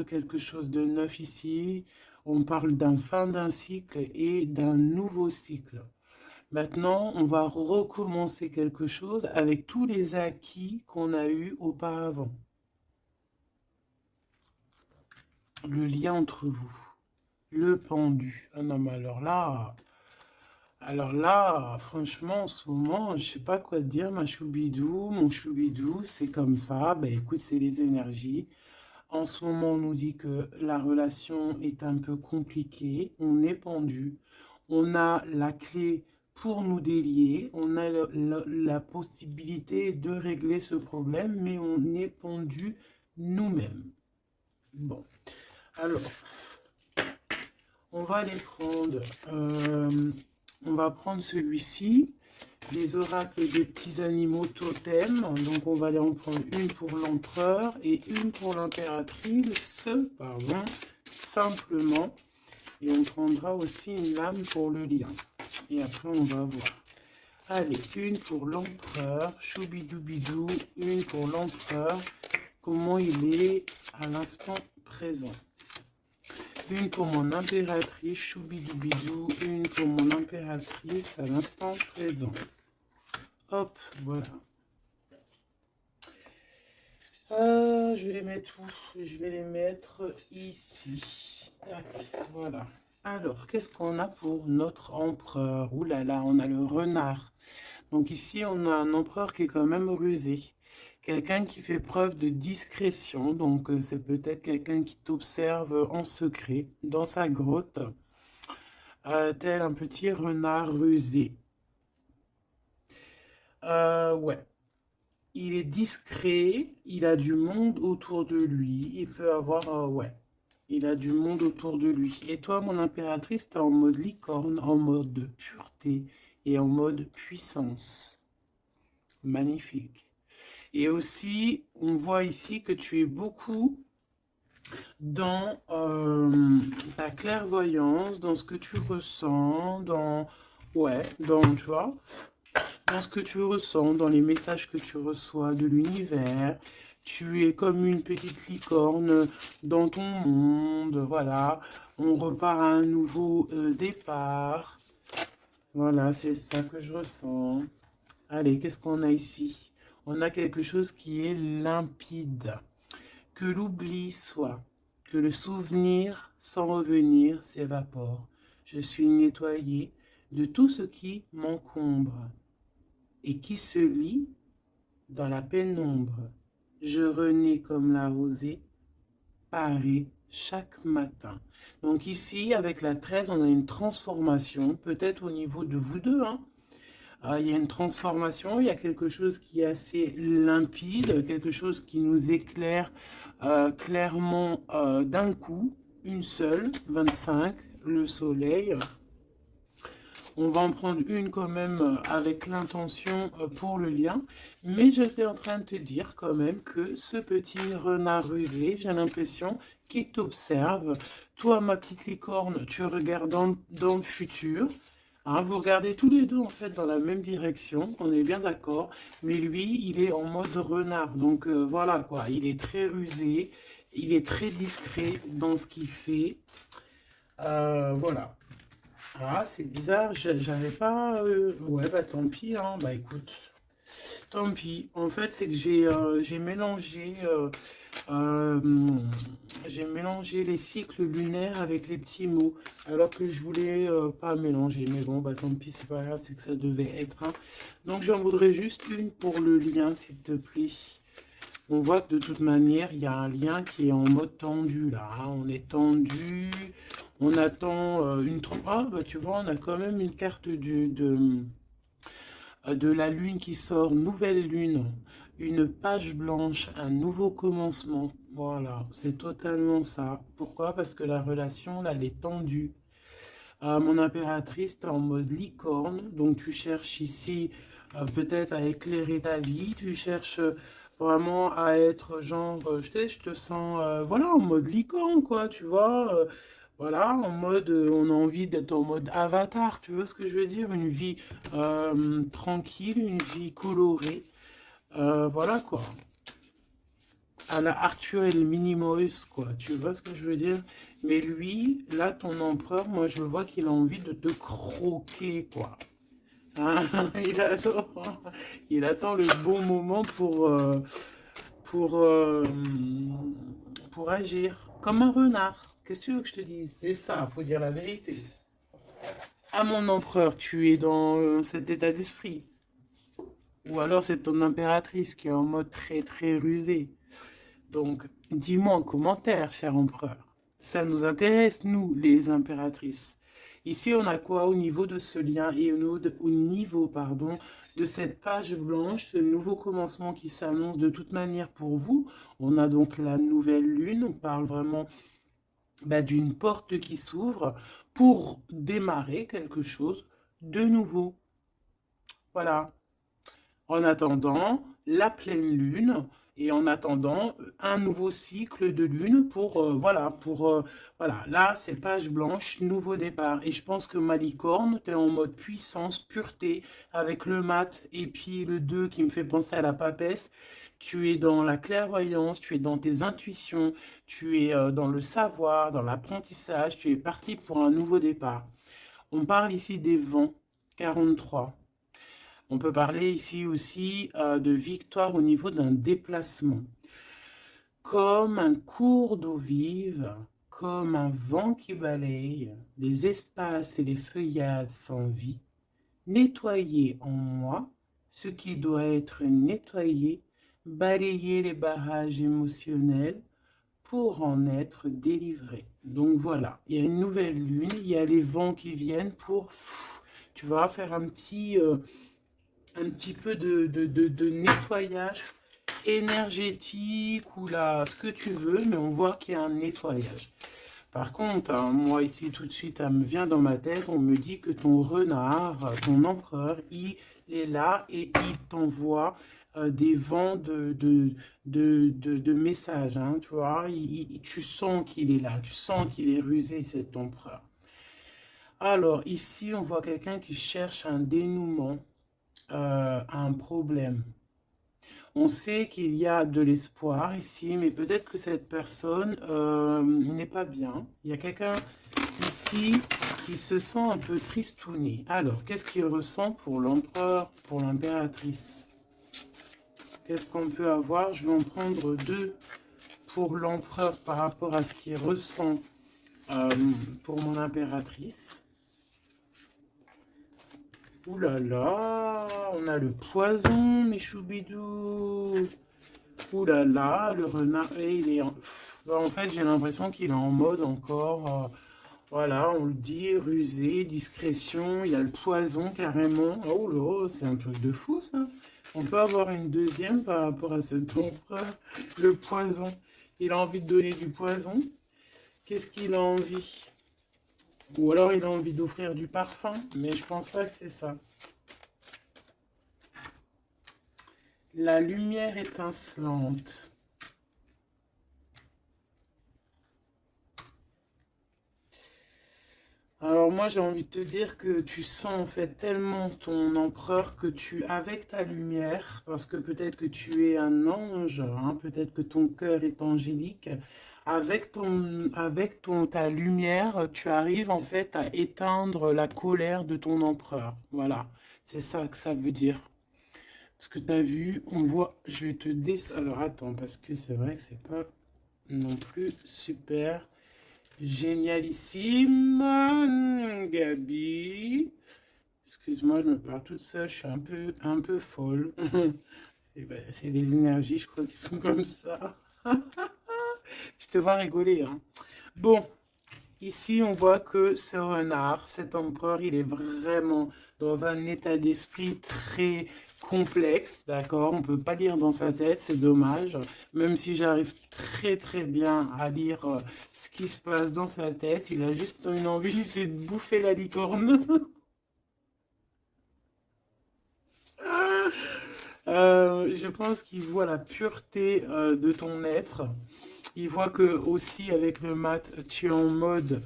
quelque chose de neuf ici. On parle d'un fin d'un cycle et d'un nouveau cycle. Maintenant, on va recommencer quelque chose avec tous les acquis qu'on a eus auparavant. Le lien entre vous. Le pendu. Ah non, mais alors là, franchement, en ce moment, je sais pas quoi te dire, ma choubidou, mon choubidou, c'est comme ça. Ben écoute, c'est les énergies. En ce moment, on nous dit que la relation est un peu compliquée, on est pendu, on a la clé pour nous délier, on a la possibilité de régler ce problème, mais on est pendu nous-mêmes. Bon, alors, on va les prendre. On va prendre celui-ci, les oracles des petits animaux totems. Donc on va aller en prendre une pour l'empereur et une pour l'impératrice, pardon, simplement. Et on prendra aussi une lame pour le lien. Et après on va voir. Allez, une pour l'empereur, choubidoubidou, une pour l'empereur, comment il est à l'instant présent. Une pour mon impératrice, choubidoubidou, une pour mon impératrice à l'instant présent. Hop, voilà. Je vais les mettre où? Je vais les mettre ici. Tac, voilà. Alors, qu'est-ce qu'on a pour notre empereur? Ouh là là, on a le renard. Donc ici, on a un empereur qui est quand même rusé. Quelqu'un qui fait preuve de discrétion. Donc, c'est peut-être quelqu'un qui t'observe en secret dans sa grotte, tel un petit renard rusé. Ouais. Il est discret, il a du monde autour de lui, il peut avoir, ouais, il a du monde autour de lui. Et toi, mon impératrice, t'es en mode licorne, en mode pureté et en mode puissance. Magnifique. Et aussi, on voit ici que tu es beaucoup dans ta clairvoyance, dans ce que tu ressens, dans, ouais, dans, tu vois, dans ce que tu ressens, dans les messages que tu reçois de l'univers. Tu es comme une petite licorne dans ton monde, voilà. On repart à un nouveau départ. Voilà, c'est ça que je ressens. Allez, qu'est-ce qu'on a ici? On a quelque chose qui est limpide. Que l'oubli soit, que le souvenir sans revenir s'évapore. Je suis nettoyé de tout ce qui m'encombre et qui se lit dans la pénombre. Je renais comme la rosée, parée chaque matin. Donc ici, avec la 13, on a une transformation, peut-être au niveau de vous deux, hein. Il y a une transformation, il y a quelque chose qui est assez limpide, quelque chose qui nous éclaire clairement d'un coup, une seule, 25, le soleil. On va en prendre une quand même avec l'intention pour le lien. Mais j'étais en train de te dire quand même que ce petit renard rusé, j'ai l'impression qu'il t'observe. Toi, ma petite licorne, tu regardes dans le futur. Hein, vous regardez tous les deux en fait dans la même direction, on est bien d'accord. Mais lui, il est en mode renard. Donc voilà quoi, il est très rusé, il est très discret dans ce qu'il fait. Voilà. Ah, c'est bizarre, j'avais pas... Ouais, bah tant pis, hein. Bah écoute, tant pis. En fait, c'est que euh, j'ai mélangé les cycles lunaires avec les petits mots, alors que je voulais pas mélanger. Mais bon, bah tant pis, c'est pas grave, c'est que ça devait être, hein. Donc j'en voudrais juste une pour le lien, s'il te plaît. On voit que de toute manière, il y a un lien qui est en mode tendu là, hein. On est tendu, on attend une... Ah, bah tu vois, on a quand même une carte de la lune qui sort, nouvelle lune, une page blanche, un nouveau commencement. Voilà, c'est totalement ça. Pourquoi? Parce que la relation, là, elle est tendue. Mon impératrice, t'es en mode licorne, donc tu cherches ici peut-être à éclairer ta vie, tu cherches vraiment à être genre, je sais, je te sens, voilà, en mode licorne, quoi, tu vois, voilà, en mode, on a envie d'être en mode avatar, tu vois ce que je veux dire, une vie tranquille, une vie colorée, voilà, quoi. à la Arthur et le Minimoys, quoi. Tu vois ce que je veux dire? Mais lui, là, ton empereur, moi, je vois qu'il a envie de te croquer, quoi. Hein. Il attend, il attend le bon moment pour, euh, pour agir. Comme un renard. Qu'est-ce que tu veux que je te dise? C'est ça, faut dire la vérité. Ah, mon empereur, tu es dans cet état d'esprit. Ou alors c'est ton impératrice qui est en mode très très rusé. Donc, dis-moi en commentaire, cher empereur. Ça nous intéresse, nous, les impératrices. Ici, on a quoi au niveau de ce lien et au niveau, pardon, de cette page blanche, ce nouveau commencement qui s'annonce de toute manière pour vous. On a donc la nouvelle lune, on parle vraiment d'une porte qui s'ouvre pour démarrer quelque chose de nouveau. Voilà. En attendant la pleine lune et en attendant un nouveau cycle de lune voilà, là c'est page blanche, nouveau départ. Et je pense que ma licorne, tu es en mode puissance, pureté, avec le mat et puis le 2 qui me fait penser à la papesse. Tu es dans la clairvoyance, tu es dans tes intuitions, tu es dans le savoir, dans l'apprentissage, tu es parti pour un nouveau départ. On parle ici des vents, 43. On peut parler ici aussi de victoire au niveau d'un déplacement. Comme un cours d'eau vive, comme un vent qui balaye les espaces et les feuillades sans vie, nettoyer en moi ce qui doit être nettoyé, balayer les barrages émotionnels pour en être délivré. Donc voilà, il y a une nouvelle lune, il y a les vents qui viennent pour, tu vas faire un petit peu de nettoyage énergétique ou là, ce que tu veux, mais on voit qu'il y a un nettoyage. Par contre, hein, moi ici tout de suite, ça me vient dans ma tête, on me dit que ton renard, ton empereur, il est là et il t'envoie des vents de messages, hein, tu vois, tu sens qu'il est là, tu sens qu'il est rusé, cet empereur. Alors ici, on voit quelqu'un qui cherche un dénouement un problème. On sait qu'il y a de l'espoir ici, mais peut-être que cette personne n'est pas bien. Il y a quelqu'un ici qui se sent un peu tristouné. Alors, qu'est-ce qu'il ressent pour l'empereur, pour l'impératrice? Qu'est-ce qu'on peut avoir? Je vais en prendre deux pour l'empereur par rapport à ce qu'il ressent pour mon impératrice. Ouh là là, on a le poison, mes choubidous. Ouh là là, le renard, et il est en fait, j'ai l'impression qu'il est en mode encore, voilà, on le dit, rusé, discrétion, il y a le poison carrément. Oh là, c'est un truc de fou ça. On peut avoir une deuxième par rapport à cet empereur, le poison. Il a envie de donner du poison. Qu'est-ce qu'il a envie? Ou alors il a envie d'offrir du parfum, mais je pense pas que c'est ça. La lumière étincelante. Alors moi j'ai envie de te dire que tu sens en fait tellement ton empereur que avec ta lumière, parce que peut-être que tu es un ange, hein, peut-être que ton cœur est angélique, ta lumière, tu arrives en fait à éteindre la colère de ton empereur. Voilà, c'est ça que ça veut dire. Parce que tu as vu, on voit, je vais te alors attends, parce que c'est vrai que c'est pas non plus super génialissime. Gabi, excuse-moi, je me parle toute seule, je suis un peu folle. C'est les énergies, je crois, qui sont comme ça. Je te vois rigoler, hein. Bon, ici, on voit que ce renard, cet empereur, il est vraiment dans un état d'esprit très complexe, d'accord? On ne peut pas lire dans sa tête, c'est dommage. Même si j'arrive très très bien à lire ce qui se passe dans sa tête, il a juste une envie, c'est de bouffer la licorne. Je pense qu'il voit la pureté de ton être. Il voit que aussi avec le mat, tu es en mode,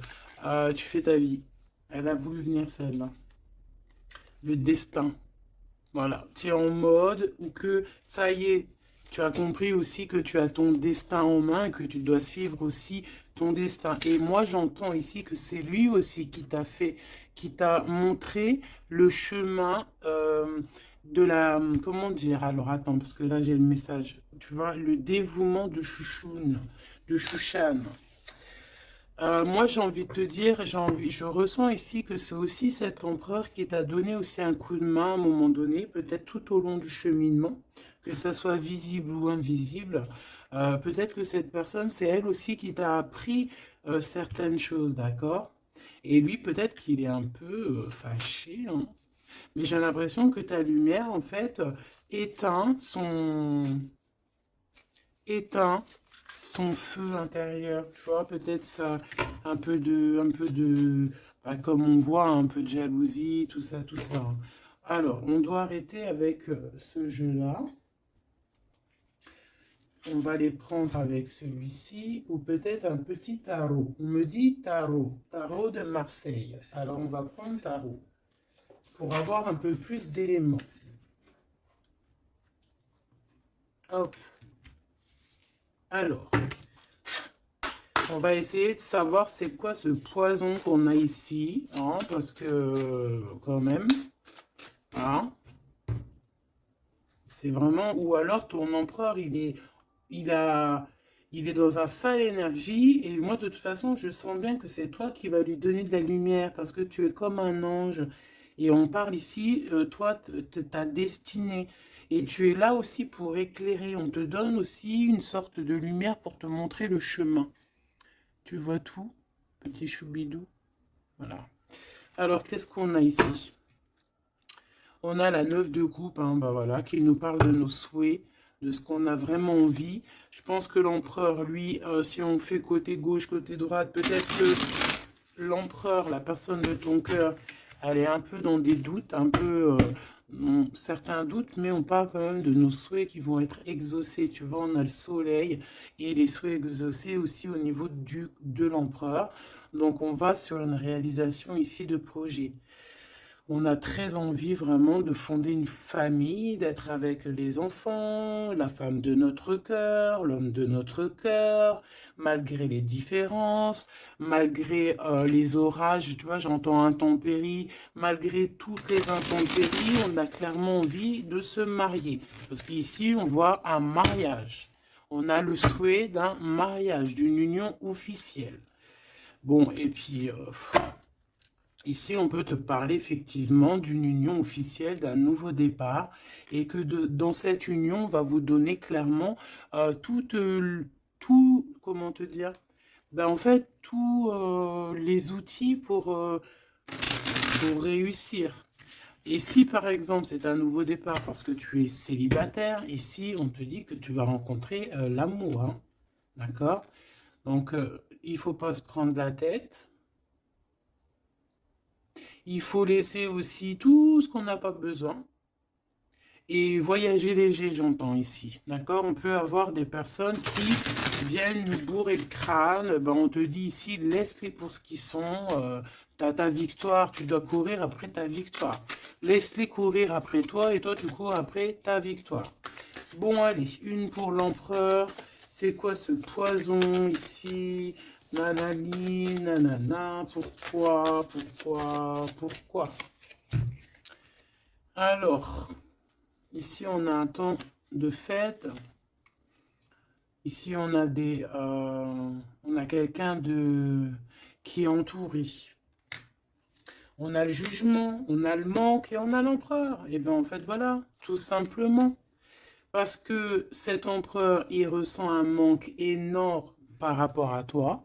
tu fais ta vie. Elle a voulu venir celle-là. Le destin. Voilà. Tu es en mode où que ça y est, Tu as compris aussi que tu as ton destin en main et que tu dois suivre aussi ton destin. Et moi, j'entends ici que c'est lui aussi qui t'a montré le chemin de la, comment dire, alors attends, parce que là j'ai le message, tu vois, le dévouement de Chouchoun, de Chouchan. Moi, j'ai envie de te dire, je ressens ici que c'est aussi cet empereur qui t'a donné aussi un coup de main à un moment donné, peut-être tout au long du cheminement, que ça soit visible ou invisible. Peut-être que cette personne, c'est elle aussi qui t'a appris certaines choses, d'accord? Et lui, peut-être qu'il est un peu fâché, hein. Mais j'ai l'impression que ta lumière, en fait, éteint éteint son feu intérieur, tu vois, peut-être ça, bah, comme on voit, un peu de jalousie, tout ça, tout ça. Alors, on doit arrêter avec ce jeu-là. On va les prendre avec celui-ci, ou peut-être un petit tarot. On me dit tarot de Marseille. Alors, on va prendre tarot, pour avoir un peu plus d'éléments. Hop. Alors, on va essayer de savoir c'est quoi ce poison qu'on a ici, hein, parce que quand même, hein, c'est vraiment, ou alors ton empereur, il a, il est dans un sale énergie, et moi de toute façon, je sens bien que c'est toi qui vas lui donner de la lumière, parce que tu es comme un ange, et on parle ici, toi, ta destinée, et tu es là aussi pour éclairer, on te donne aussi une sorte de lumière pour te montrer le chemin. Tu vois tout, petit choubidou. Voilà. Alors, qu'est-ce qu'on a ici? On a la 9 de coupe, hein, bah voilà, qui nous parle de nos souhaits, de ce qu'on a vraiment envie. Je pense que l'empereur, lui, si on fait côté gauche, côté droite, peut-être que l'empereur, la personne de ton cœur, elle est un peu dans des doutes, un peu certains doutes, mais on parle quand même de nos souhaits qui vont être exaucés. Tu vois, on a le soleil et les souhaits exaucés aussi au niveau de l'empereur. Donc, on va sur une réalisation ici de projet. On a très envie vraiment de fonder une famille, d'être avec les enfants, la femme de notre cœur, l'homme de notre cœur, malgré les différences, malgré les orages, tu vois, j'entends intempéries, malgré toutes les intempéries, on a clairement envie de se marier. Parce qu'ici, on voit un mariage. On a le souhait d'un mariage, d'une union officielle. Bon, et puis... ici, on peut te parler effectivement d'une union officielle, d'un nouveau départ, et que dans cette union, on va vous donner clairement tout, comment te dire, ben, en fait, tous les outils pour réussir. Et si par exemple c'est un nouveau départ parce que tu es célibataire, ici on te dit que tu vas rencontrer l'amour, hein, d'accord? Donc il ne faut pas se prendre la tête. Il faut laisser aussi tout ce qu'on n'a pas besoin. Et voyager léger, j'entends ici. D'accord? On peut avoir des personnes qui viennent nous bourrer le crâne. Ben, on te dit ici, laisse-les pour ce qu'ils sont. T'as ta victoire, tu dois courir après ta victoire. Laisse-les courir après toi et toi, tu cours après ta victoire. Bon, allez, une pour l'empereur. C'est quoi ce poison ici? Nanani, nanana, pourquoi? Alors, ici on a un temps de fête. Ici on a on a quelqu'un qui est entouré. On a le jugement, on a le manque et on a l'empereur. Et bien en fait voilà, tout simplement. Parce que cet empereur, il ressent un manque énorme par rapport à toi.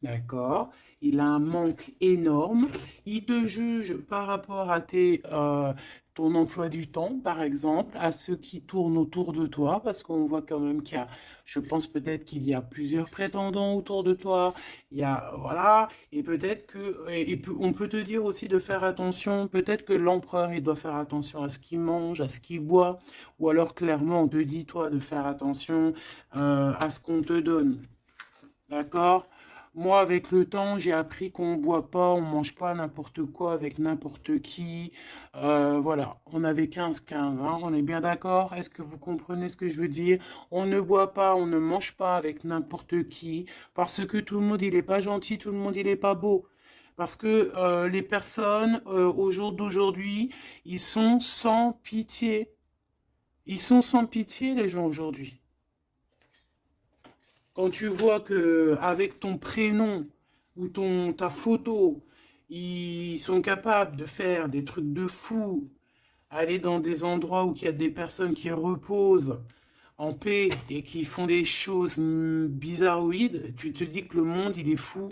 D'accord? Il a un manque énorme. Il te juge par rapport à ton emploi du temps, par exemple, à ceux qui tournent autour de toi, parce qu'on voit quand même qu'il y a, je pense peut-être qu'il y a plusieurs prétendants autour de toi. Il y a, voilà, et peut-être que, on peut te dire aussi de faire attention. Peut-être que l'empereur, il doit faire attention à ce qu'il mange, à ce qu'il boit, ou alors clairement, on te dit, toi, de faire attention à ce qu'on te donne. D'accord? Moi, avec le temps, j'ai appris qu'on boit pas, on mange pas n'importe quoi avec n'importe qui. Voilà, on avait 15-15, hein, on est bien d'accord? Est-ce que vous comprenez ce que je veux dire? On ne boit pas, on ne mange pas avec n'importe qui, parce que tout le monde, il est pas gentil, tout le monde, il est pas beau. Parce que les personnes, au jour d'aujourd'hui, ils sont sans pitié. Ils sont sans pitié, les gens, aujourd'hui. Quand tu vois que avec ton prénom ou ta photo, ils sont capables de faire des trucs de fou, aller dans des endroits où il y a des personnes qui reposent en paix et qui font des choses bizarroïdes, tu te dis que le monde, il est fou.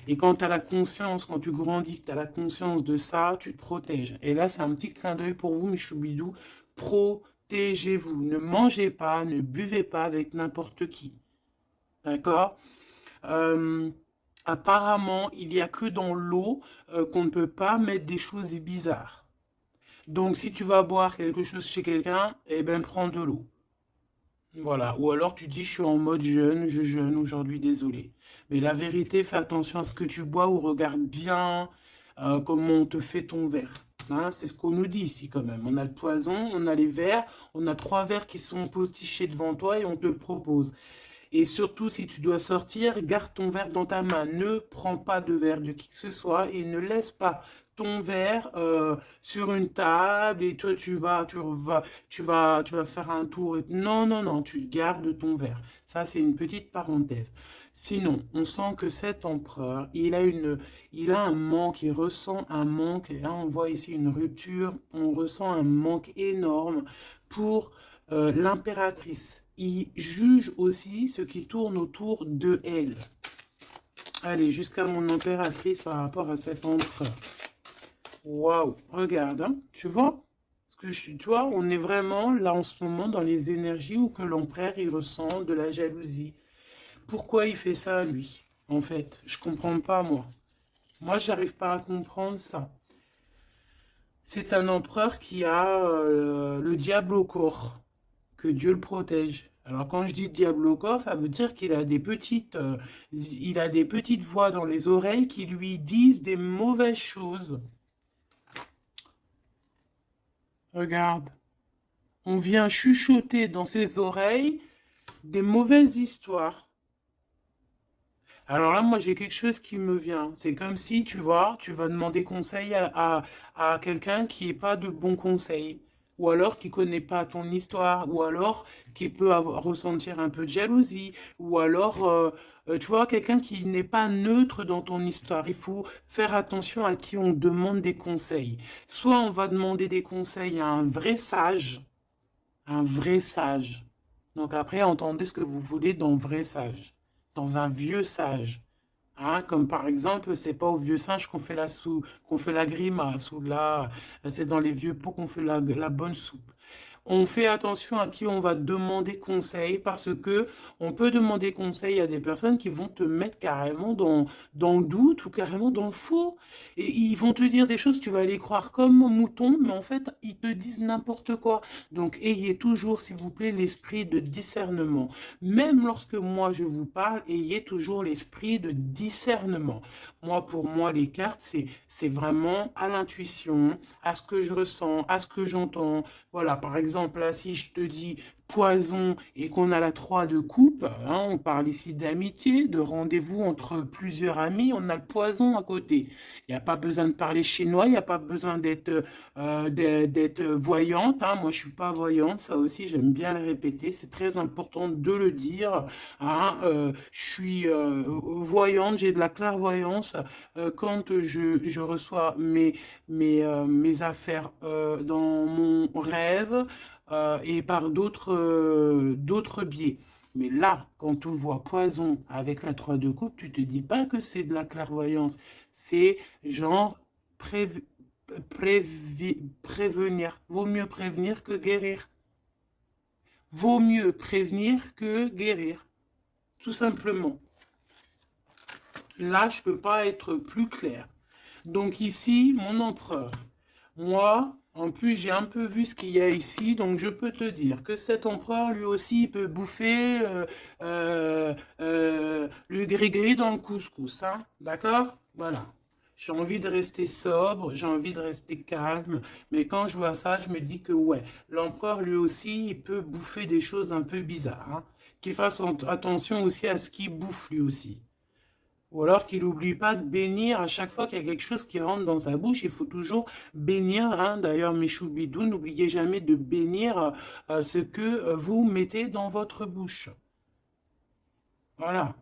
Et quand tu as la conscience, quand tu grandis, tu as la conscience de ça, tu te protèges. Et là, c'est un petit clin d'œil pour vous, mes choubidous. Protégez-vous. Ne mangez pas, ne buvez pas avec n'importe qui. D'accord? Euh, Apparemment, il n'y a que dans l'eau qu'on ne peut pas mettre des choses bizarres. Donc, si tu vas boire quelque chose chez quelqu'un, eh ben, prends de l'eau. Voilà. Ou alors, tu dis, je suis en mode jeûne, je jeûne aujourd'hui, désolé. Mais la vérité, fais attention à ce que tu bois ou regarde bien comment on te fait ton verre. Hein, c'est ce qu'on nous dit ici quand même. On a le poison, on a les verres, on a 3 verres qui sont postichés devant toi et on te le propose. Et surtout, si tu dois sortir, garde ton verre dans ta main. Ne prends pas de verre de qui que ce soit et ne laisse pas ton verre sur une table et toi, tu vas faire un tour. Non, non, non, tu gardes ton verre. Ça, c'est une petite parenthèse. Sinon, on sent que cet empereur, il a un manque, il ressent un manque. Et là, on voit ici une rupture. On ressent un manque énorme pour l'impératrice. Il juge aussi ce qui tourne autour de elle. Allez, jusqu'à mon impératrice par rapport à cet empereur. Waouh, regarde, hein, tu vois? Tu vois, on est vraiment là en ce moment dans les énergies où que l'empereur il ressent de la jalousie. Pourquoi il fait ça, lui? En fait, je comprends pas, moi. Moi, j'arrive pas à comprendre ça. C'est un empereur qui a le diable au corps. Que Dieu le protège. Alors quand je dis diable au corps, ça veut dire qu'il a il a des petites voix dans les oreilles qui lui disent des mauvaises choses. Regarde, on vient chuchoter dans ses oreilles des mauvaises histoires. Alors là, moi, j'ai quelque chose qui me vient. C'est comme si, tu vois, tu vas demander conseil à quelqu'un qui n'est pas de bons conseils, ou alors qui connaît pas ton histoire, ou alors qui peut ressentir un peu de jalousie, ou alors, tu vois, quelqu'un qui n'est pas neutre dans ton histoire. Il faut faire attention à qui on demande des conseils. Soit on va demander des conseils à un vrai sage, un vrai sage. Donc après, entendez ce que vous voulez dans vrai sage, dans un vieux sage. Hein, comme par exemple, c'est pas au vieux singe qu'on fait la grimace, ou là, c'est dans les vieux pots qu'on fait la bonne soupe. On fait attention à qui on va demander conseil parce que on peut demander conseil à des personnes qui vont te mettre carrément dans le doute ou carrément dans le faux. Et ils vont te dire des choses, tu vas les croire comme mouton, mais en fait, ils te disent n'importe quoi. Donc, ayez toujours, s'il vous plaît, l'esprit de discernement. Même lorsque moi je vous parle, ayez toujours l'esprit de discernement. Moi, pour moi, les cartes, c'est vraiment à l'intuition, à ce que je ressens, à ce que j'entends. Voilà, par exemple, là, si je te dis poison et qu'on a la 3 de coupe, hein, on parle ici d'amitié, de rendez-vous entre plusieurs amis, on a le poison à côté. Il n'y a pas besoin de parler chinois, il n'y a pas besoin d'être voyante. Hein. Moi, je suis pas voyante, ça aussi, j'aime bien le répéter, c'est très important de le dire. Hein. Je suis voyante, j'ai de la clairvoyance quand je reçois mes affaires dans mon rêve et par d'autres biais. Mais là, quand tu vois poison avec la 3 de coupe, tu te dis pas que c'est de la clairvoyance. C'est genre prévenir. Vaut mieux prévenir que guérir. Vaut mieux prévenir que guérir. Tout simplement. Là, je peux pas être plus clair. Donc ici, mon empereur. Moi, En plus, j'ai un peu vu ce qu'il y a ici, donc je peux te dire que cet empereur, lui aussi, il peut bouffer le gris-gris dans le couscous, hein, d'accord? Voilà. J'ai envie de rester sobre, j'ai envie de rester calme, mais quand je vois ça, je me dis que ouais, l'empereur, lui aussi, il peut bouffer des choses un peu bizarres, hein. Qu'il fasse attention aussi à ce qu'il bouffe, lui aussi. Ou alors qu'il n'oublie pas de bénir à chaque fois qu'il y a quelque chose qui rentre dans sa bouche. Il faut toujours bénir, hein. D'ailleurs, mes choubidous, n'oubliez jamais de bénir ce que vous mettez dans votre bouche. Voilà.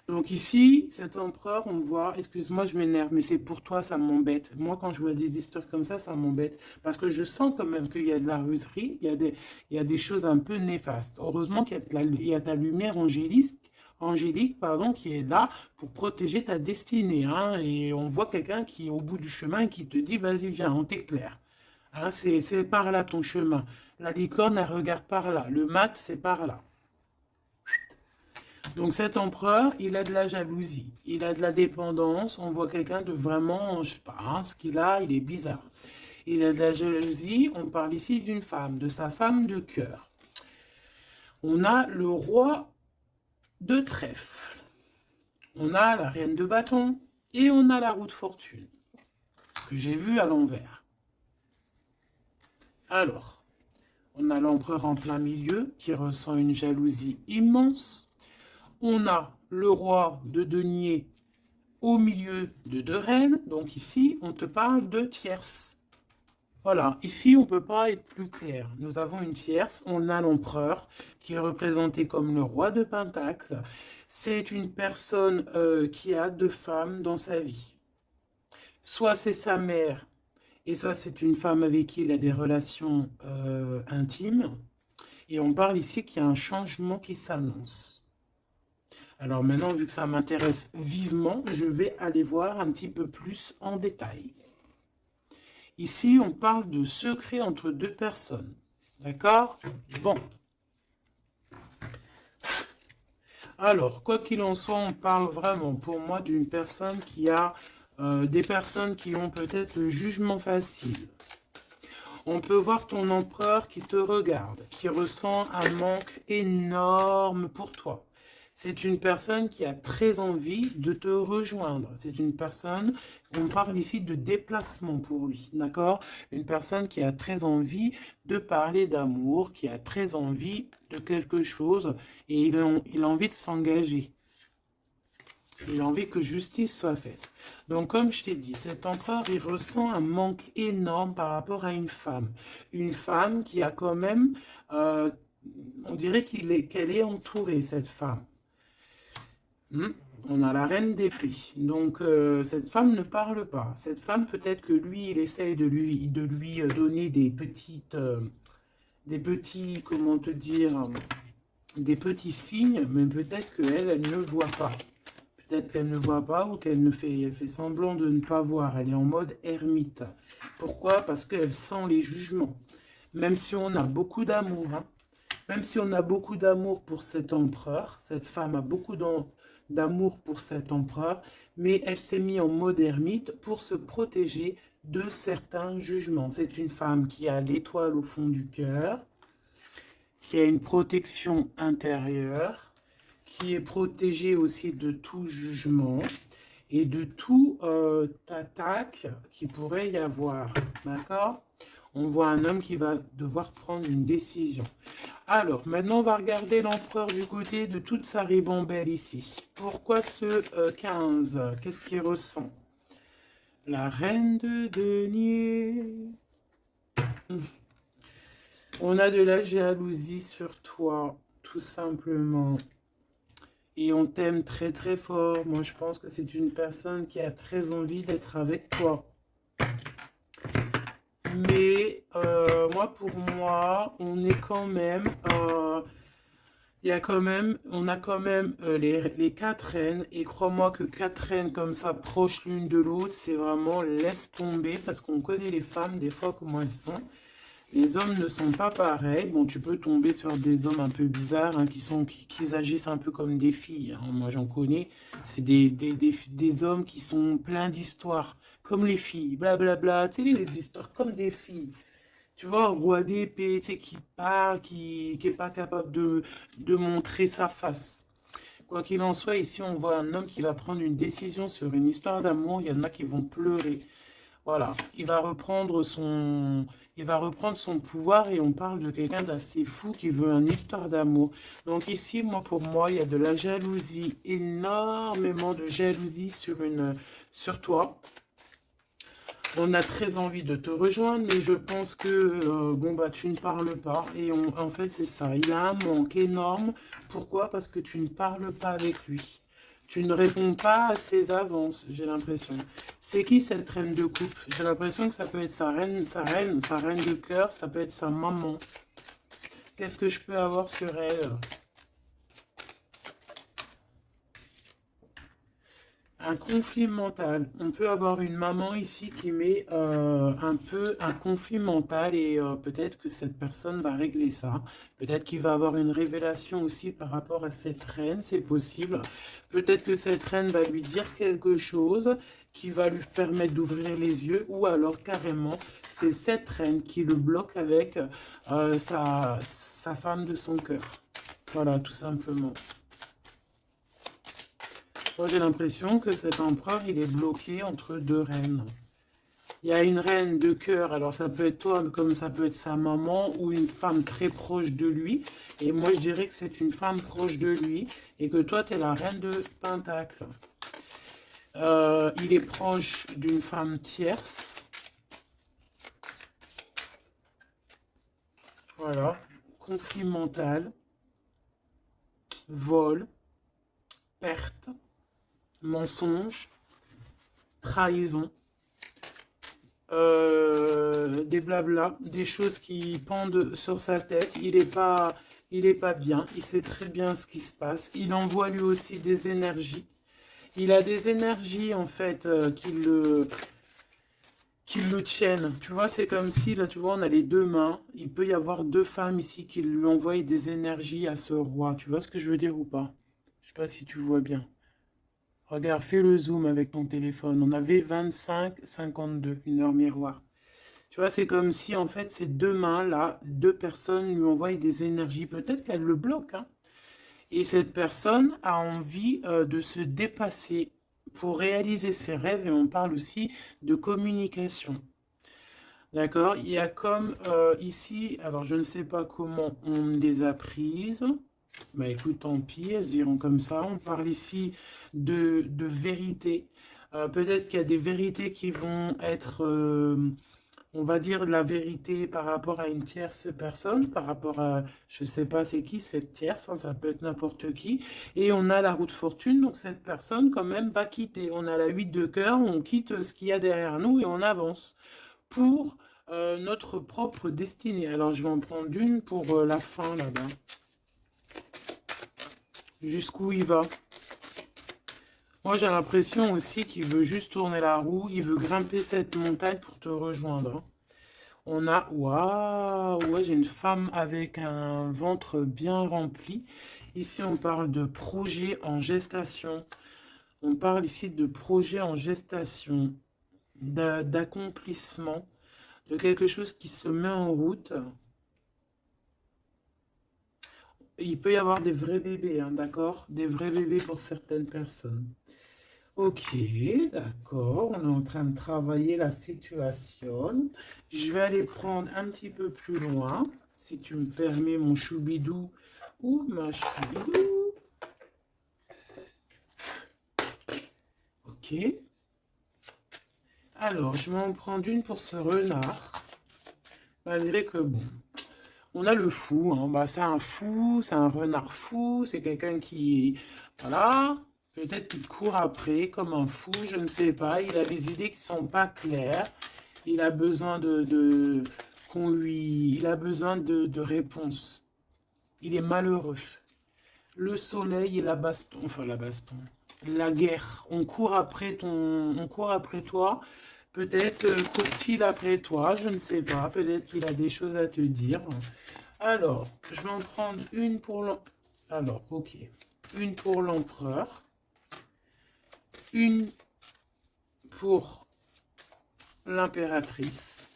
Donc ici, cet empereur, on voit, excuse-moi, je m'énerve, mais c'est pour toi, ça m'embête. Moi, quand je vois des histoires comme ça m'embête. Parce que je sens quand même qu'il y a de la ruserie, il y a des choses un peu néfastes. Heureusement qu'il y a il y a ta lumière angélique, pardon, qui est là pour protéger ta destinée, hein. Et on voit quelqu'un qui est au bout du chemin et qui te dit, vas-y, viens, on t'éclaire. Hein, c'est par là ton chemin. La licorne, elle regarde par là. Le mat, c'est par là. Donc cet empereur, il a de la jalousie, il a de la dépendance, on voit quelqu'un de vraiment, je sais pas, hein, ce qu'il a, il est bizarre. Il a de la jalousie, on parle ici d'une femme, de sa femme de cœur. On a le roi de trèfle, on a la reine de bâton et on a la roue de fortune, que j'ai vue à l'envers. Alors, on a l'empereur en plein milieu qui ressent une jalousie immense. On a le roi de denier au milieu de deux reines. Donc ici, on te parle de tierce. Voilà, ici, on ne peut pas être plus clair. Nous avons une tierce, on a l'empereur qui est représenté comme le roi de Pentacle. C'est une personne qui a deux femmes dans sa vie. Soit c'est sa mère, et ça c'est une femme avec qui il a des relations intimes. Et on parle ici qu'il y a un changement qui s'annonce. Alors maintenant, vu que ça m'intéresse vivement, je vais aller voir un petit peu plus en détail. Ici, on parle de secret entre deux personnes. D'accord? Bon. Alors, quoi qu'il en soit, on parle vraiment pour moi d'une personne qui a des personnes qui ont peut-être le jugement facile. On peut voir ton empereur qui te regarde, qui ressent un manque énorme pour toi. C'est une personne qui a très envie de te rejoindre. C'est une personne, on parle ici de déplacement pour lui, d'accord? Une personne qui a très envie de parler d'amour, qui a très envie de quelque chose et il a envie de s'engager. Il a envie que justice soit faite. Donc, comme je t'ai dit, cet empereur, il ressent un manque énorme par rapport à une femme. Une femme qui a quand même, on dirait qu'elle est entourée, cette femme. On a la reine d'épée. Donc, cette femme ne parle pas. Cette femme, peut-être que lui, il essaye de lui donner des petits, comment te dire, des petits signes, mais peut-être qu'elle, elle ne voit pas. Peut-être qu'elle ne voit pas ou qu'elle fait semblant de ne pas voir. Elle est en mode ermite. Pourquoi? Parce qu'elle sent les jugements. Même si on a beaucoup d'amour, hein, même si on a beaucoup d'amour pour cet empereur, cette femme a beaucoup d'amour pour cet empereur, mais elle s'est mise en mode ermite pour se protéger de certains jugements. C'est une femme qui a l'étoile au fond du cœur, qui a une protection intérieure, qui est protégée aussi de tout jugement et de tout attaque qui pourrait y avoir. D'accord? On voit un homme qui va devoir prendre une décision. Alors, maintenant, on va regarder l'empereur du côté de toute sa ribambelle ici. Pourquoi ce 15? Qu'est-ce qu'il ressent? La reine de denier. On a de la jalousie sur toi, tout simplement. Et on t'aime très très fort. Moi, je pense que c'est une personne qui a très envie d'être avec toi. Mais pour moi, on est quand même, on a quand même les quatre reines. Et crois-moi que quatre reines comme ça, proches l'une de l'autre, c'est vraiment laisse tomber parce qu'on connaît les femmes des fois comment elles sont. Les hommes ne sont pas pareils. Bon, tu peux tomber sur des hommes un peu bizarres, hein, qui agissent un peu comme des filles, hein. Moi, j'en connais. C'est des hommes qui sont pleins d'histoires, comme les filles, blablabla. Tu sais, les histoires comme des filles. Tu vois, un roi d'épée, tu sais, qui parle, qui est pas capable de montrer sa face. Quoi qu'il en soit, ici, on voit un homme qui va prendre une décision sur une histoire d'amour. Il y en a qui vont pleurer. Voilà, il va reprendre son pouvoir et on parle de quelqu'un d'assez fou qui veut une histoire d'amour. Donc ici, moi, pour moi, il y a de la jalousie, énormément de jalousie sur toi. On a très envie de te rejoindre, mais je pense que bon bah tu ne parles pas. Et en fait, c'est ça. Il a un manque énorme. Pourquoi? Parce que tu ne parles pas avec lui. Tu ne réponds pas à ses avances, j'ai l'impression. C'est qui cette reine de coupe? J'ai l'impression que ça peut être sa reine de cœur, ça peut être sa maman. Qu'est-ce que je peux avoir sur elle? Un conflit mental. On peut avoir une maman ici qui met un peu un conflit mental et peut-être que cette personne va régler ça. Peut-être qu'il va avoir une révélation aussi par rapport à cette reine, c'est possible. Peut-être que cette reine va lui dire quelque chose qui va lui permettre d'ouvrir les yeux ou alors carrément c'est cette reine qui le bloque avec sa femme de son cœur. Voilà, tout simplement. Moi, j'ai l'impression que cet empereur, il est bloqué entre deux reines. Il y a une reine de cœur, alors ça peut être toi, comme ça peut être sa maman, ou une femme très proche de lui. Et moi, je dirais que c'est une femme proche de lui, et que toi, tu es la reine de Pentacle. Il est proche d'une femme tierce. Voilà. Conflit mental, vol, perte, mensonge, trahison, des blabla, des choses qui pendent sur sa tête. Il est pas bien. Il sait très bien ce qui se passe. Il envoie lui aussi des énergies. Il a des énergies en fait qui le tiennent. Tu vois, c'est comme si là, tu vois, on a les deux mains. Il peut y avoir deux femmes ici qui lui envoient des énergies à ce roi. Tu vois ce que je veux dire ou pas? Je sais pas si tu vois bien. Regarde, fais le zoom avec ton téléphone. On avait 25,52, une heure miroir. Tu vois, c'est comme si, en fait, ces deux mains-là, deux personnes lui envoient des énergies. Peut-être qu'elle le bloque, hein. Et cette personne a envie de se dépasser pour réaliser ses rêves. Et on parle aussi de communication. D'accord? Il y a comme ici, alors je ne sais pas comment on les a prises. Bah écoute, tant pis, elles se diront comme ça. On parle ici de vérité. Peut-être qu'il y a des vérités qui vont être, on va dire, la vérité par rapport à une tierce personne, par rapport à, je ne sais pas c'est qui cette tierce, hein, ça peut être n'importe qui. Et on a la roue de fortune, donc cette personne quand même va quitter. On a la 8 de cœur, on quitte ce qu'il y a derrière nous et on avance pour notre propre destinée. Alors je vais en prendre une pour la fin là-bas. Jusqu'où il va? Moi, j'ai l'impression aussi qu'il veut juste tourner la roue. Il veut grimper cette montagne pour te rejoindre, hein. On a... Waouh! Ouais, j'ai une femme avec un ventre bien rempli. Ici, on parle de projet en gestation. On parle ici de projet en gestation, d'accomplissement, de quelque chose qui se met en route. Il peut y avoir des vrais bébés, hein, d'accord? Des vrais bébés pour certaines personnes. Ok, d'accord. On est en train de travailler la situation. Je vais aller prendre un petit peu plus loin, si tu me permets, mon choubidou ou ma choubidou. Ok. Alors, je vais en prendre une pour ce renard. Malgré que, bon, on a le fou, hein. Bah, c'est un fou, c'est un renard fou, c'est quelqu'un qui... Voilà. Peut-être qu'il court après comme un fou, je ne sais pas. Il a des idées qui ne sont pas claires. Il a besoin qu'on lui... Il a besoin de réponses. Il est malheureux. Le soleil et la baston, enfin la baston, la guerre. On court après toi Peut-être court-il après toi, je ne sais pas. Peut-être qu'il a des choses à te dire. Alors, je vais en prendre une pour l'empereur. Alors, ok. Une pour l'empereur. Une pour l'impératrice.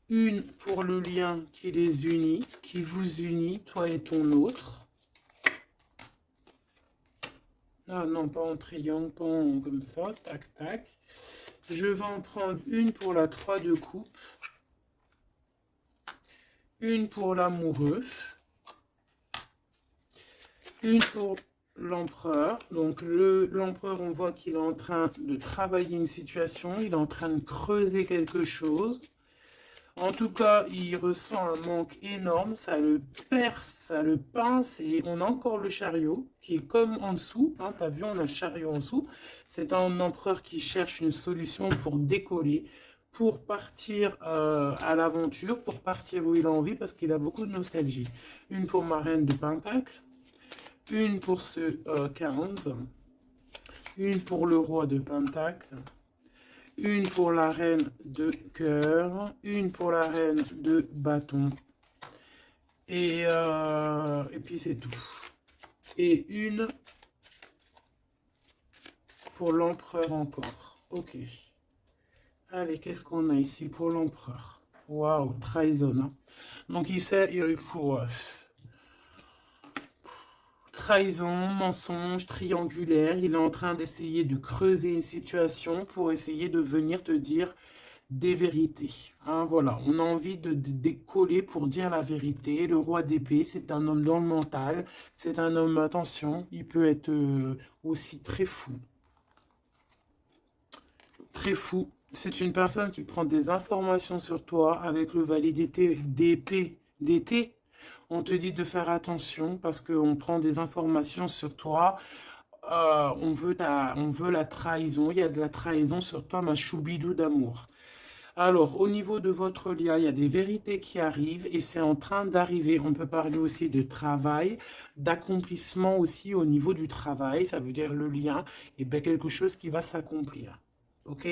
Une pour le lien qui les unit, qui vous unit, toi et ton autre. Ah non, pas en triangle, pas en comme ça, tac, tac. Je vais en prendre une pour la 3 de coupe. Une pour l'amoureux. Une pour l'empereur. Donc l'empereur, on voit qu'il est en train de travailler une situation, il est en train de creuser quelque chose. En tout cas, il ressent un manque énorme, ça le perce, ça le pince, et on a encore le chariot qui est comme en dessous. Hein, t'as vu, on a le chariot en dessous. C'est un empereur qui cherche une solution pour décoller, pour partir à l'aventure, pour partir où il a envie, parce qu'il a beaucoup de nostalgie. Une pour ma reine de Pentacle, une pour ce 15, une pour le roi de Pentacle, une pour la reine de cœur, une pour la reine de bâton, et puis c'est tout. Et une pour l'empereur encore. Ok. Allez, qu'est-ce qu'on a ici pour l'empereur? Waouh, trahison. Hein. Donc il sait, trahison, mensonge, triangulaire. Il est en train d'essayer de creuser une situation pour essayer de venir te dire des vérités. Hein, voilà, on a envie de décoller pour dire la vérité. Le roi d'épée, c'est un homme dans le mental. C'est un homme, attention, il peut être aussi très fou. Très fou. C'est une personne qui prend des informations sur toi avec le valet d'épée d'été. On te dit de faire attention parce qu'on prend des informations sur toi. On veut la trahison. Il y a de la trahison sur toi, ma choubidou d'amour. Alors, au niveau de votre lien, il y a des vérités qui arrivent et c'est en train d'arriver. On peut parler aussi de travail, d'accomplissement aussi au niveau du travail. Ça veut dire le lien, et bien quelque chose qui va s'accomplir. Ok?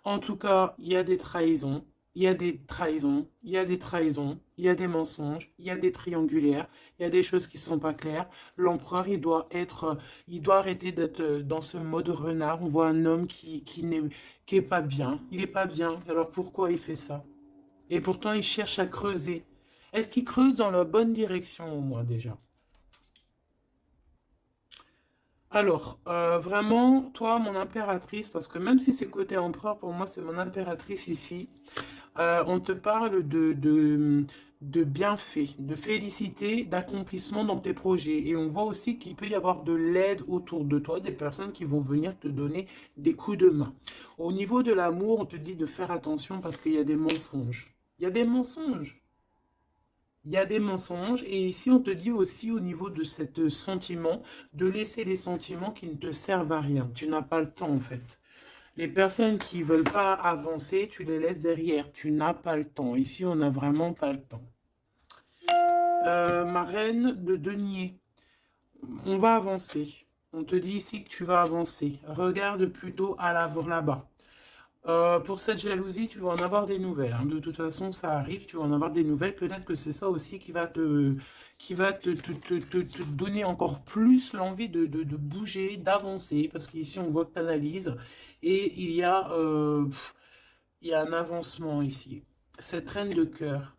En tout cas, il y a des trahisons, il y a des trahisons, il y a des trahisons, il y a des mensonges, il y a des triangulaires, il y a des choses qui ne sont pas claires. L'empereur, il doit arrêter d'être dans ce mode renard. On voit un homme qui est pas bien. Il est pas bien. Alors pourquoi il fait ça? Et pourtant, il cherche à creuser. Est-ce qu'il creuse dans la bonne direction au moins déjà? Alors, vraiment, toi, mon impératrice, parce que même si c'est côté empereur, pour moi, c'est mon impératrice ici. On te parle de bienfaits, de félicité, d'accomplissement dans tes projets. Et on voit aussi qu'il peut y avoir de l'aide autour de toi, des personnes qui vont venir te donner des coups de main. Au niveau de l'amour, on te dit de faire attention parce qu'il y a des mensonges. Il y a des mensonges. Il y a des mensonges et ici on te dit aussi au niveau de ce sentiment de laisser les sentiments qui ne te servent à rien. Tu n'as pas le temps en fait. Les personnes qui ne veulent pas avancer, tu les laisses derrière. Tu n'as pas le temps. Ici on n'a vraiment pas le temps. Ma reine de denier, on va avancer. On te dit ici que tu vas avancer. Regarde plutôt à l'avant là-bas. Pour cette jalousie, tu vas en avoir des nouvelles. Hein. De toute façon, ça arrive, tu vas en avoir des nouvelles. Peut-être que c'est ça aussi qui va te donner encore plus l'envie de bouger, d'avancer. Parce qu'ici, on voit que tu analyses. Et il y a un avancement ici. Cette reine de cœur,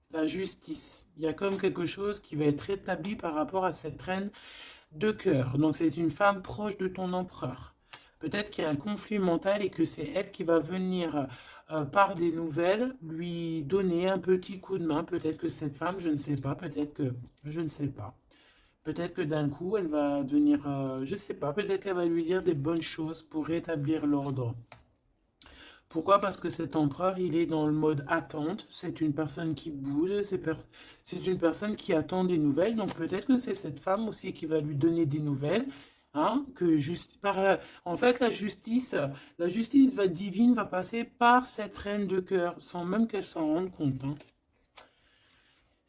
la justice. Il y a comme quelque chose qui va être établi par rapport à cette reine de cœur. Donc, c'est une femme proche de ton empereur. Peut-être qu'il y a un conflit mental et que c'est elle qui va venir par des nouvelles lui donner un petit coup de main. Peut-être que cette femme, je ne sais pas, peut-être que je ne sais pas. Peut-être que d'un coup, elle va venir, je ne sais pas, peut-être qu'elle va lui dire des bonnes choses pour rétablir l'ordre. Pourquoi? Parce que cet empereur, il est dans le mode attente. C'est une personne qui boude, c'est une personne qui attend des nouvelles. Donc peut-être que c'est cette femme aussi qui va lui donner des nouvelles. Hein, en fait, la justice divine va passer par cette reine de cœur, sans même qu'elle s'en rende compte. Hein.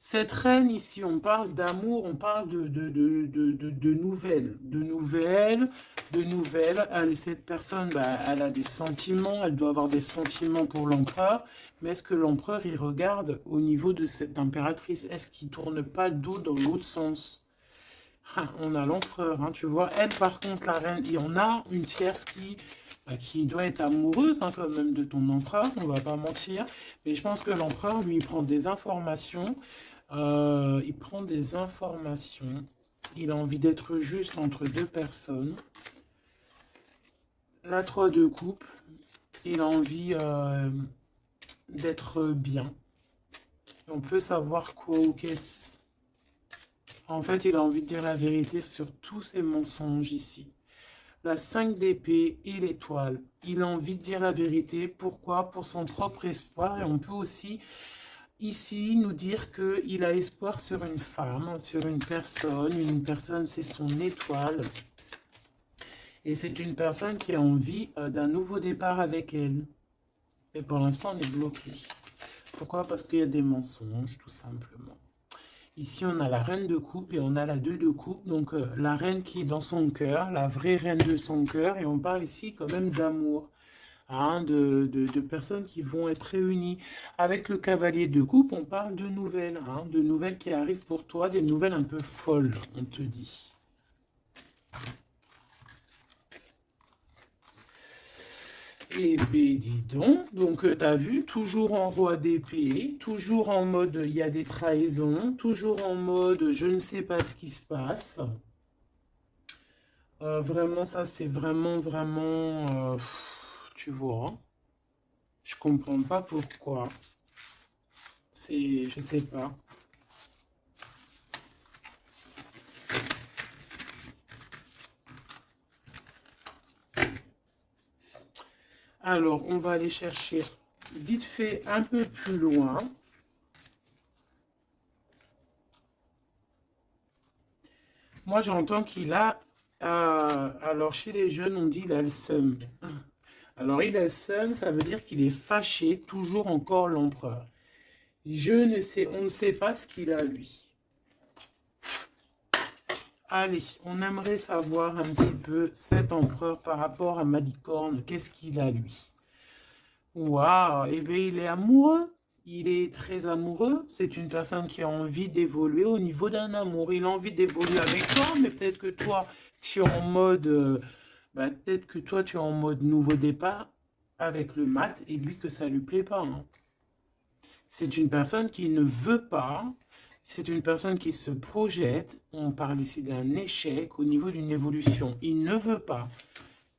Cette reine ici, on parle d'amour, on parle de nouvelles. De nouvelles, de nouvelles. Cette personne, bah, elle a des sentiments, elle doit avoir des sentiments pour l'empereur. Mais est-ce que l'empereur, il regarde au niveau de cette impératrice? Est-ce qu'il tourne pas le dos dans l'autre sens? Ah, on a l'empereur, hein, tu vois. Elle, par contre, la reine, il y en a une tierce qui doit être amoureuse hein, quand même de ton empereur, on va pas mentir. Mais je pense que l'empereur, lui, il prend des informations. Il prend des informations. Il a envie d'être juste entre deux personnes. La 3 de coupe. Il a envie d'être bien. On peut savoir quoi ou qu'est-ce. En fait, il a envie de dire la vérité sur tous ses mensonges ici. La 5 d'épée et l'étoile. Il a envie de dire la vérité. Pourquoi? Pour son propre espoir. Et on peut aussi, ici, nous dire qu'il a espoir sur une femme, sur une personne. Une personne, c'est son étoile. Et c'est une personne qui a envie d'un nouveau départ avec elle. Et pour l'instant, on est bloqué. Pourquoi? Parce qu'il y a des mensonges, tout simplement. Ici, on a la reine de coupe et on a la 2 de coupe. Donc, la reine qui est dans son cœur, la vraie reine de son cœur. Et on parle ici quand même d'amour, hein, de personnes qui vont être réunies. Avec le cavalier de coupe, on parle de nouvelles, hein, de nouvelles qui arrivent pour toi, des nouvelles un peu folles, on te dit. Eh bien, dis donc tu as vu, toujours en roi d'épée, toujours en mode il y a des trahisons, toujours en mode je ne sais pas ce qui se passe. Vraiment, ça c'est vraiment, tu vois, je comprends pas pourquoi. Je sais pas. Alors, on va aller chercher vite fait un peu plus loin. Moi, j'entends qu'il a... alors, chez les jeunes, on dit il a le seum. Alors, il a le seum, ça veut dire qu'il est fâché, toujours encore l'empereur. Je ne sais, on ne sait pas ce qu'il a, lui. Allez, on aimerait savoir un petit peu cet empereur par rapport à Malicorne. Qu'est-ce qu'il a, lui? Waouh, eh bien, il est amoureux. Il est très amoureux. C'est une personne qui a envie d'évoluer au niveau d'un amour. Il a envie d'évoluer avec toi, mais peut-être que toi, tu es en mode, peut-être que toi, tu es en mode nouveau départ avec le mat et lui que ça lui plaît pas, hein. C'est une personne qui ne veut pas. C'est une personne qui se projette. On parle ici d'un échec au niveau d'une évolution. Il ne veut pas.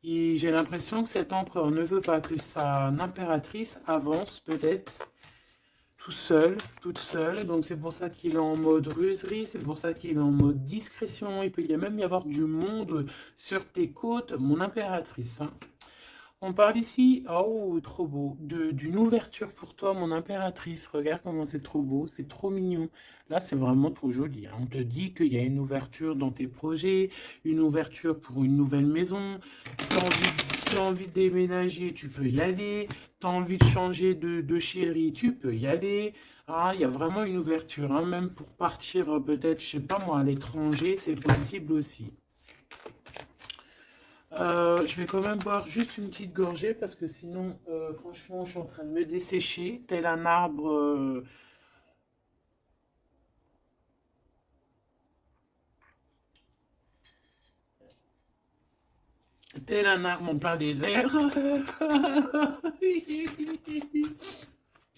Et j'ai l'impression que cet empereur ne veut pas que sa impératrice avance peut-être tout seul, toute seule. Donc c'est pour ça qu'il est en mode ruserie, c'est pour ça qu'il est en mode discrétion. Il peut même y avoir du monde sur tes côtes, mon impératrice, hein. On parle ici, oh trop beau, d'une ouverture pour toi, mon impératrice. Regarde comment c'est trop beau, c'est trop mignon. Là, c'est vraiment trop joli, hein. On te dit qu'il y a une ouverture dans tes projets, une ouverture pour une nouvelle maison. Tu as envie de déménager, tu peux y aller. Tu as envie de changer de chérie, tu peux y aller. Ah, il y a vraiment une ouverture, hein. Même pour partir peut-être, je sais pas moi, à l'étranger, c'est possible aussi. Je vais quand même boire juste une petite gorgée parce que sinon, franchement, je suis en train de me dessécher, tel un arbre, en plein désert.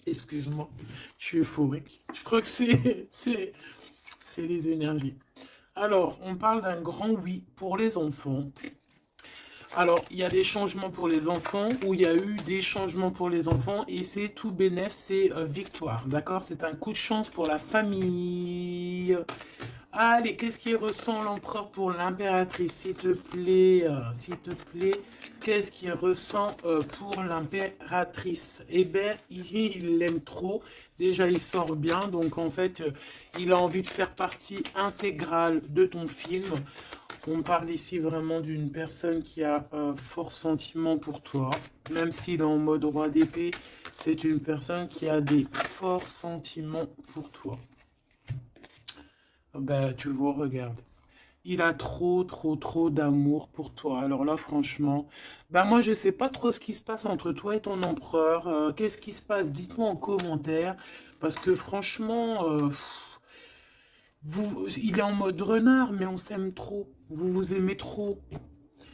Excuse-moi, je suis euphorique. Je crois que c'est les énergies. Alors, on parle d'un grand oui pour les enfants. Alors, il y a des changements pour les enfants, ou il y a eu des changements pour les enfants, et c'est tout bénef, c'est victoire, d'accord? C'est un coup de chance pour la famille. Allez, qu'est-ce qu'il ressent l'empereur pour l'impératrice, s'il te plaît, qu'est-ce qu'il ressent pour l'impératrice? Eh bien, il l'aime trop, déjà il sort bien, donc en fait, il a envie de faire partie intégrale de ton film. On parle ici vraiment d'une personne qui a un fort sentiment pour toi, même s'il est en mode roi d'épée, c'est une personne qui a des forts sentiments pour toi. Ben, tu vois, regarde. Il a trop, trop, trop d'amour pour toi. Alors là, franchement, ben moi, je sais pas trop ce qui se passe entre toi et ton empereur. Qu'est-ce qui se passe? Dites-moi en commentaire. Parce que franchement, il est en mode renard, mais on s'aime trop. Vous vous aimez trop.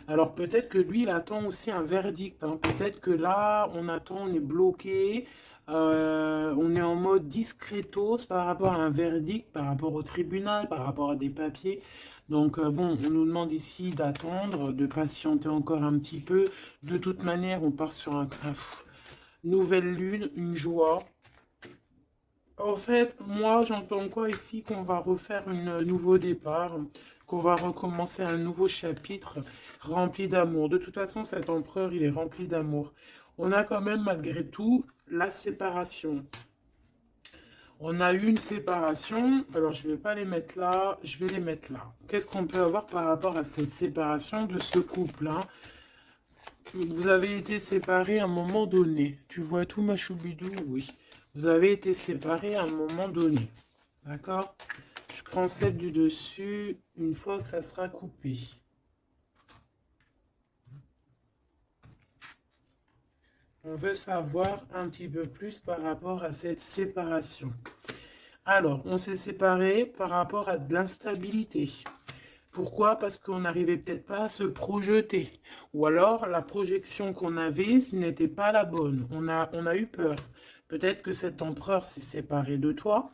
Alors peut-être que lui, il attend aussi un verdict, hein. Peut-être que là, on attend, on est bloqué, on est en mode discretos par rapport à un verdict, par rapport au tribunal, par rapport à des papiers. Donc bon, on nous demande ici d'attendre, de patienter encore un petit peu. De toute manière, on part sur nouvelle lune, une joie. En fait, moi, j'entends quoi ici? Qu'on va refaire un nouveau départ, qu'on va recommencer un nouveau chapitre rempli d'amour. De toute façon, cet empereur, il est rempli d'amour. On a quand même, malgré tout, la séparation. On a eu une séparation, alors je ne vais pas les mettre là, je vais les mettre là. Qu'est-ce qu'on peut avoir par rapport à cette séparation de ce couple, hein? Vous avez été séparés à un moment donné. Tu vois tout, ma choubidou? Oui. Vous avez été séparés à un moment donné. D'accord? Je prends celle du dessus une fois que ça sera coupé. On veut savoir un petit peu plus par rapport à cette séparation. Alors, on s'est séparés par rapport à de l'instabilité. Pourquoi? Parce qu'on n'arrivait peut-être pas à se projeter. Ou alors, la projection qu'on avait, ce n'était pas la bonne. On a eu peur. Peut-être que cet empereur s'est séparé de toi.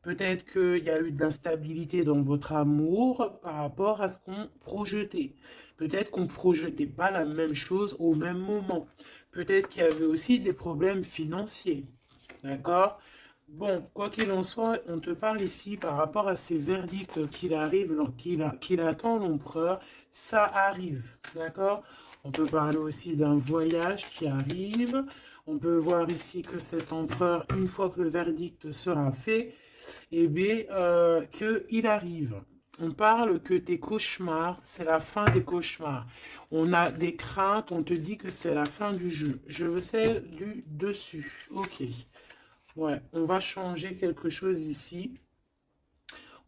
Peut-être qu'il y a eu de l'instabilité dans votre amour par rapport à ce qu'on projetait. Peut-être qu'on ne projetait pas la même chose au même moment. Peut-être qu'il y avait aussi des problèmes financiers. D'accord? Bon, quoi qu'il en soit, on te parle ici par rapport à ces verdicts qu'il attend l'empereur. Ça arrive. D'accord? On peut parler aussi d'un voyage qui arrive. On peut voir ici que cet empereur, une fois que le verdict sera fait, eh bien, qu'il arrive. On parle que tes cauchemars, c'est la fin des cauchemars. On a des craintes, on te dit que c'est la fin du jeu. Je veux celle du dessus. Ok. Ouais, on va changer quelque chose ici.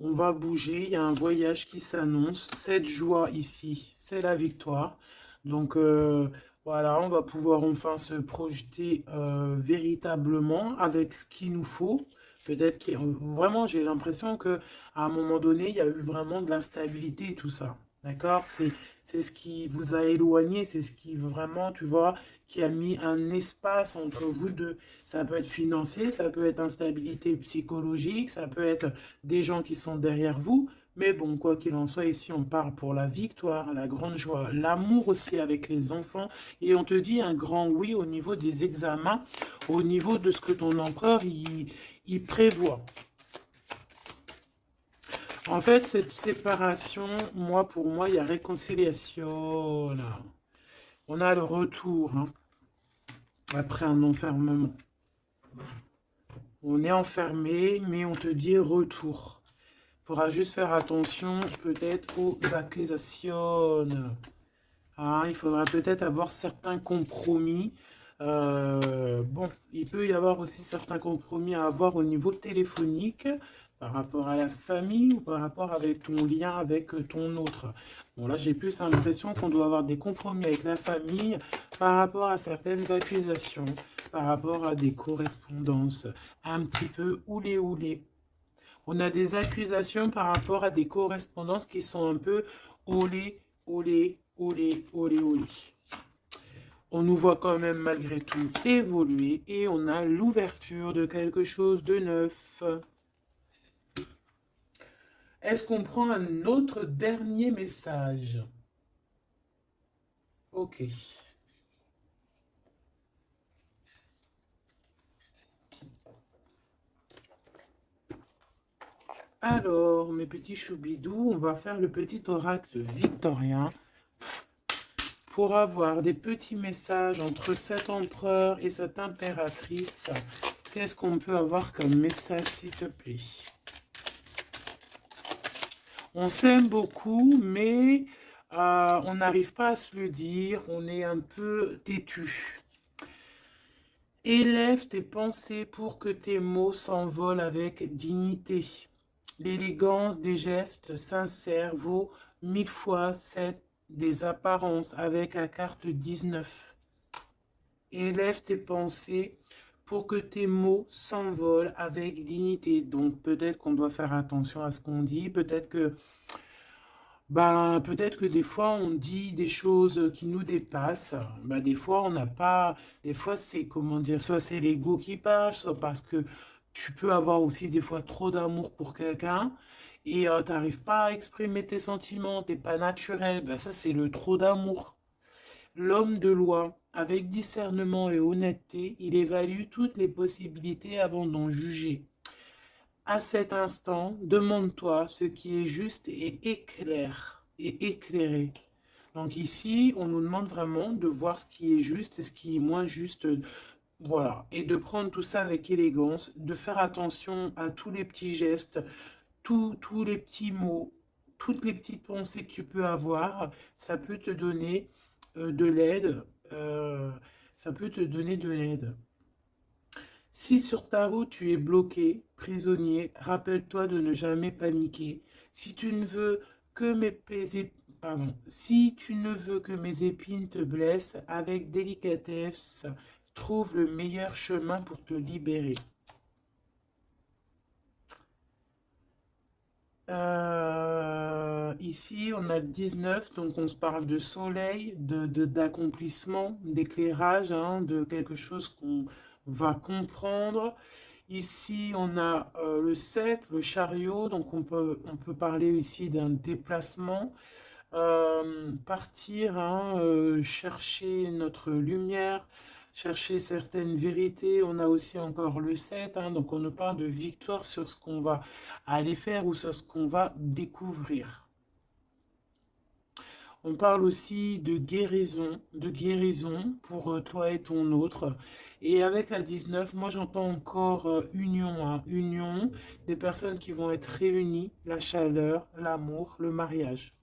On va bouger. Il y a un voyage qui s'annonce. Cette joie ici, c'est la victoire. Donc, voilà, on va pouvoir enfin se projeter véritablement avec ce qu'il nous faut. Peut-être que vraiment, j'ai l'impression que à un moment donné, il y a eu vraiment de l'instabilité et tout ça. D'accord? C'est ce qui vous a éloigné, c'est ce qui vraiment, tu vois, qui a mis un espace entre vous deux. Ça peut être financier, ça peut être instabilité psychologique, ça peut être des gens qui sont derrière vous. Mais bon, quoi qu'il en soit, ici, on parle pour la victoire, la grande joie, l'amour aussi avec les enfants. Et on te dit un grand oui au niveau des examens, au niveau de ce que ton empereur, il prévoit. En fait, cette séparation, pour moi, il y a réconciliation. Là. On a le retour, hein, après un enfermement. On est enfermé, mais on te dit retour. Il faudra juste faire attention peut-être aux accusations. Hein, il faudra peut-être avoir certains compromis. Bon, il peut y avoir aussi certains compromis à avoir au niveau téléphonique par rapport à la famille ou par rapport avec ton lien avec ton autre. Bon, là, j'ai plus l'impression qu'on doit avoir des compromis avec la famille par rapport à certaines accusations, par rapport à des correspondances un petit peu oulé. On a des accusations par rapport à des correspondances qui sont un peu olé. On nous voit quand même malgré tout évoluer et on a l'ouverture de quelque chose de neuf. Est-ce qu'on prend un autre dernier message? Ok. Alors, mes petits choubidous, on va faire le petit oracle victorien pour avoir des petits messages entre cet empereur et cette impératrice. Qu'est-ce qu'on peut avoir comme message, s'il te plaît? On s'aime beaucoup, mais on n'arrive pas à se le dire. On est un peu têtu. Élève tes pensées pour que tes mots s'envolent avec dignité. L'élégance des gestes sincères vaut 1000 fois 7 des apparences avec la carte 19. Élève tes pensées pour que tes mots s'envolent avec dignité. Donc peut-être qu'on doit faire attention à ce qu'on dit, peut-être que des fois on dit des choses qui nous dépassent. Des fois on n'a pas, des fois c'est comment dire, soit c'est l'ego qui parle, soit parce que tu peux avoir aussi des fois trop d'amour pour quelqu'un et tu n'arrives pas à exprimer tes sentiments, t'es pas naturel. Ça c'est le trop d'amour. L'homme de loi, avec discernement et honnêteté, il évalue toutes les possibilités avant d'en juger. À cet instant, demande-toi ce qui est juste et éclaire et éclairé. Donc ici, on nous demande vraiment de voir ce qui est juste et ce qui est moins juste. Voilà. Et de prendre tout ça avec élégance, de faire attention à tous les petits gestes, tous les petits mots, toutes les petites pensées que tu peux avoir. Ça peut te donner de l'aide. Ça peut te donner de l'aide. Si sur ta route tu es bloqué, prisonnier, rappelle-toi de ne jamais paniquer. Si tu ne veux que si tu ne veux que mes épines te blessent, avec délicatesse, trouve le meilleur chemin pour te libérer. Ici, on a le 19, donc on se parle de soleil, d'accomplissement, d'éclairage, hein, de quelque chose qu'on va comprendre. Ici, on a le 7, le chariot, donc on peut parler ici d'un déplacement. Partir, hein, chercher notre lumière, chercher certaines vérités. On a aussi encore le 7, hein, donc on nous parle de victoire sur ce qu'on va aller faire ou sur ce qu'on va découvrir. On parle aussi de guérison pour toi et ton autre. Et avec la 19, moi j'entends encore union, hein, union, des personnes qui vont être réunies, la chaleur, l'amour, le mariage.